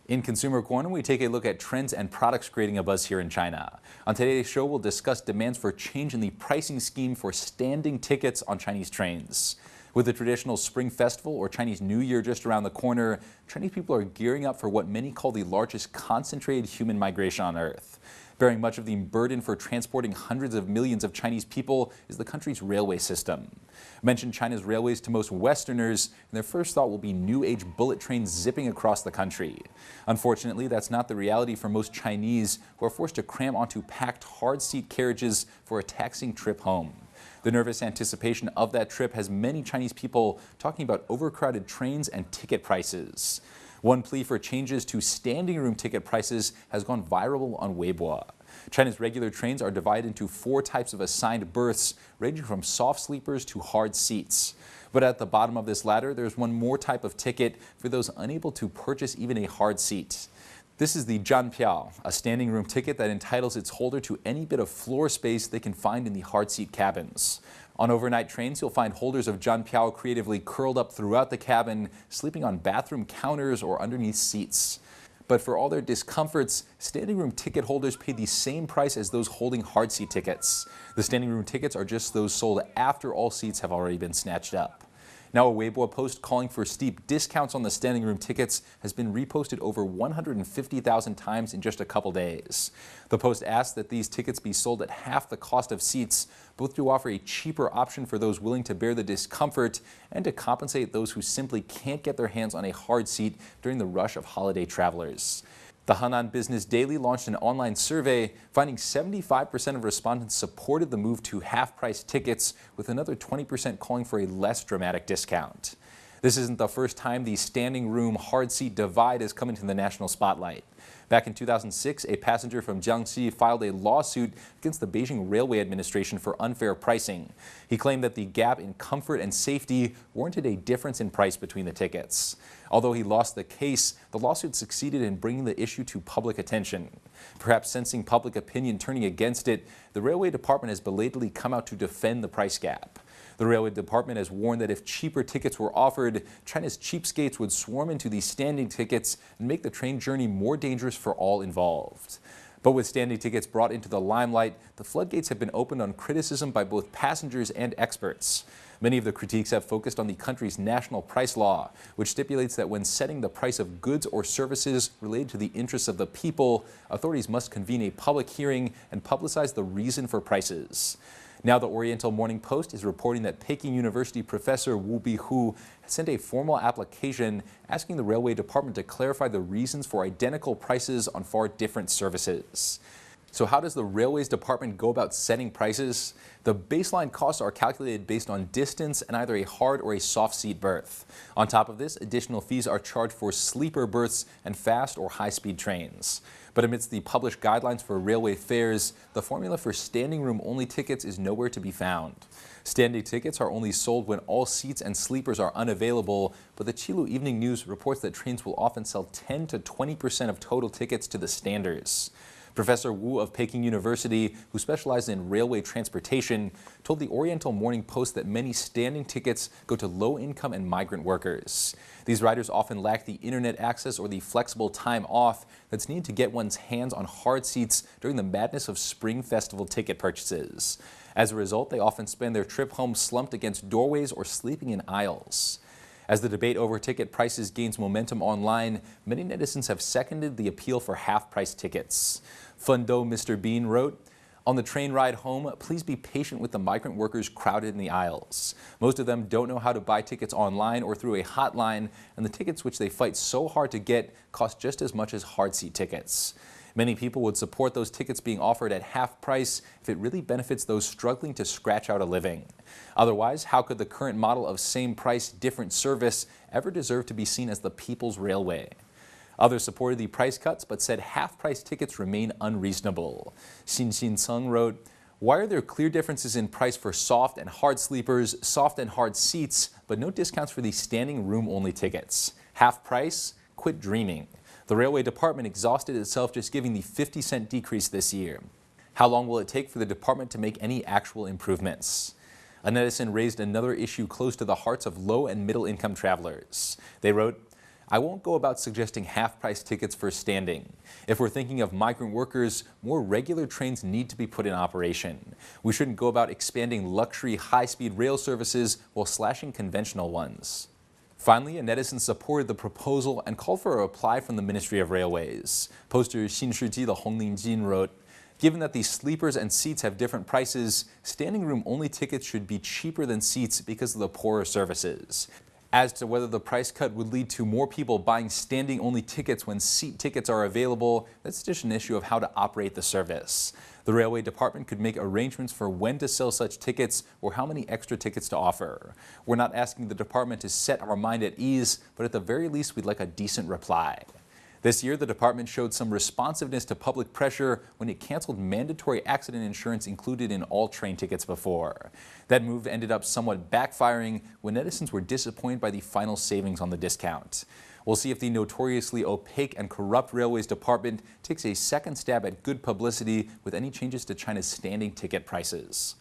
In Consumer Corner, we take a look at trends and products creating a buzz here in China. On today's show, we'll discuss demands for change in the pricing scheme for standing tickets on Chinese trains. With the traditional Spring Festival or Chinese New Year just around the corner, Chinese people are gearing up for what many call the largest concentrated human migration on Earth. Bearing much of the burden for transporting hundreds of millions of Chinese people is the country's railway system. Mention China's railways to most Westerners, and their first thought will be new-age bullet trains zipping across the country. Unfortunately, that's not the reality for most Chinese, who are forced to cram onto packed hard-seat carriages for a taxing trip home. The nervous anticipation of that trip has many Chinese people talking about overcrowded trains and ticket prices. One plea for changes to standing room ticket prices has gone viral on Weibo. China's regular trains are divided into 4 types of assigned berths, ranging from soft sleepers to hard seats. But at the bottom of this ladder, there's one more type of ticket for those unable to purchase even a hard seat. This is the Zhanpiao, a standing room ticket that entitles its holder to any bit of floor space they can find in the hard seat cabins. On overnight trains, you'll find holders of Zhanpiao creatively curled up throughout the cabin, sleeping on bathroom counters or underneath seats. But for all their discomforts, standing room ticket holders pay the same price as those holding hard seat tickets. The standing room tickets are just those sold after all seats have already been snatched up. Now, a Weibo post calling for steep discounts on the standing room tickets has been reposted over 150,000 times in just a couple days. The post asked that these tickets be sold at half the cost of seats, both to offer a cheaper option for those willing to bear the discomfort and to compensate those who simply can't get their hands on a hard seat during the rush of holiday travelers. The Henan Business Daily launched an online survey, finding 75% of respondents supported the move to half-price tickets, with another 20% calling for a less dramatic discount. This isn't the first time the standing room hard seat divide has come into the national spotlight. Back in 2006, a passenger from Jiangxi filed a lawsuit against the Beijing Railway Administration for unfair pricing. He claimed that the gap in comfort and safety warranted a difference in price between the tickets. Although he lost the case, the lawsuit succeeded in bringing the issue to public attention. Perhaps sensing public opinion turning against it, the Railway Department has belatedly come out to defend the price gap. The Railway Department has warned that if cheaper tickets were offered, China's cheapskates would swarm into these standing tickets and make the train journey more dangerous for all involved. But with standing tickets brought into the limelight, the floodgates have been opened on criticism by both passengers and experts. Many of the critiques have focused on the country's national price law, which stipulates that when setting the price of goods or services related to the interests of the people, authorities must convene a public hearing and publicize the reason for prices. Now, the Oriental Morning Post is reporting that Peking University professor Wu Bihu has sent a formal application asking the Railway Department to clarify the reasons for identical prices on far different services. So how does the Railways Department go about setting prices? The baseline costs are calculated based on distance and either a hard or a soft seat berth. On top of this, additional fees are charged for sleeper berths and fast or high-speed trains. But amidst the published guidelines for railway fares, the formula for standing room only tickets is nowhere to be found. Standing tickets are only sold when all seats and sleepers are unavailable, but the Qilu Evening News reports that trains will often sell 10 to 20% of total tickets to the standers. Professor Wu of Peking University, who specializes in railway transportation, told the Oriental Morning Post that many standing tickets go to low-income and migrant workers. These riders often lack the internet access or the flexible time off that's needed to get one's hands on hard seats during the madness of Spring Festival ticket purchases. As a result, they often spend their trip home slumped against doorways or sleeping in aisles. As the debate over ticket prices gains momentum online, many netizens have seconded the appeal for half-price tickets. Fundo Mr. Bean wrote, "On the train ride home, please be patient with the migrant workers crowded in the aisles. Most of them don't know how to buy tickets online or through a hotline, and the tickets which they fight so hard to get cost just as much as hard seat tickets. Many people would support those tickets being offered at half price if it really benefits those struggling to scratch out a living. Otherwise, how could the current model of same price, different service ever deserve to be seen as the people's railway?" Others supported the price cuts but said half-price tickets remain unreasonable. Xin Xin Ceng wrote, "Why are there clear differences in price for soft and hard sleepers, soft and hard seats, but no discounts for the standing room-only tickets? Half price? Quit dreaming. The Railway Department exhausted itself just giving the 50-cent decrease this year. How long will it take for the department to make any actual improvements?" A netizen raised another issue close to the hearts of low and middle income travelers. They wrote, I won't go about suggesting half-price tickets for standing. If we're thinking of migrant workers, more regular trains need to be put in operation. We shouldn't go about expanding luxury high-speed rail services while slashing conventional ones. Finally, a netizen supported the proposal and called for a reply from the Ministry of Railways. Poster Xin Shiji the Hongling Jin wrote, "Given that these sleepers and seats have different prices, standing room-only tickets should be cheaper than seats because of the poorer services. As to whether the price cut would lead to more people buying standing-only tickets when seat tickets are available, that's just an issue of how to operate the service. The railway department could make arrangements for when to sell such tickets or how many extra tickets to offer. We're not asking the department to set our mind at ease, but at the very least we'd like a decent reply." This year, the department showed some responsiveness to public pressure when it canceled mandatory accident insurance included in all train tickets before. That move ended up somewhat backfiring when netizens were disappointed by the final savings on the discount. We'll see if the notoriously opaque and corrupt Railways Department takes a second stab at good publicity with any changes to China's standing ticket prices.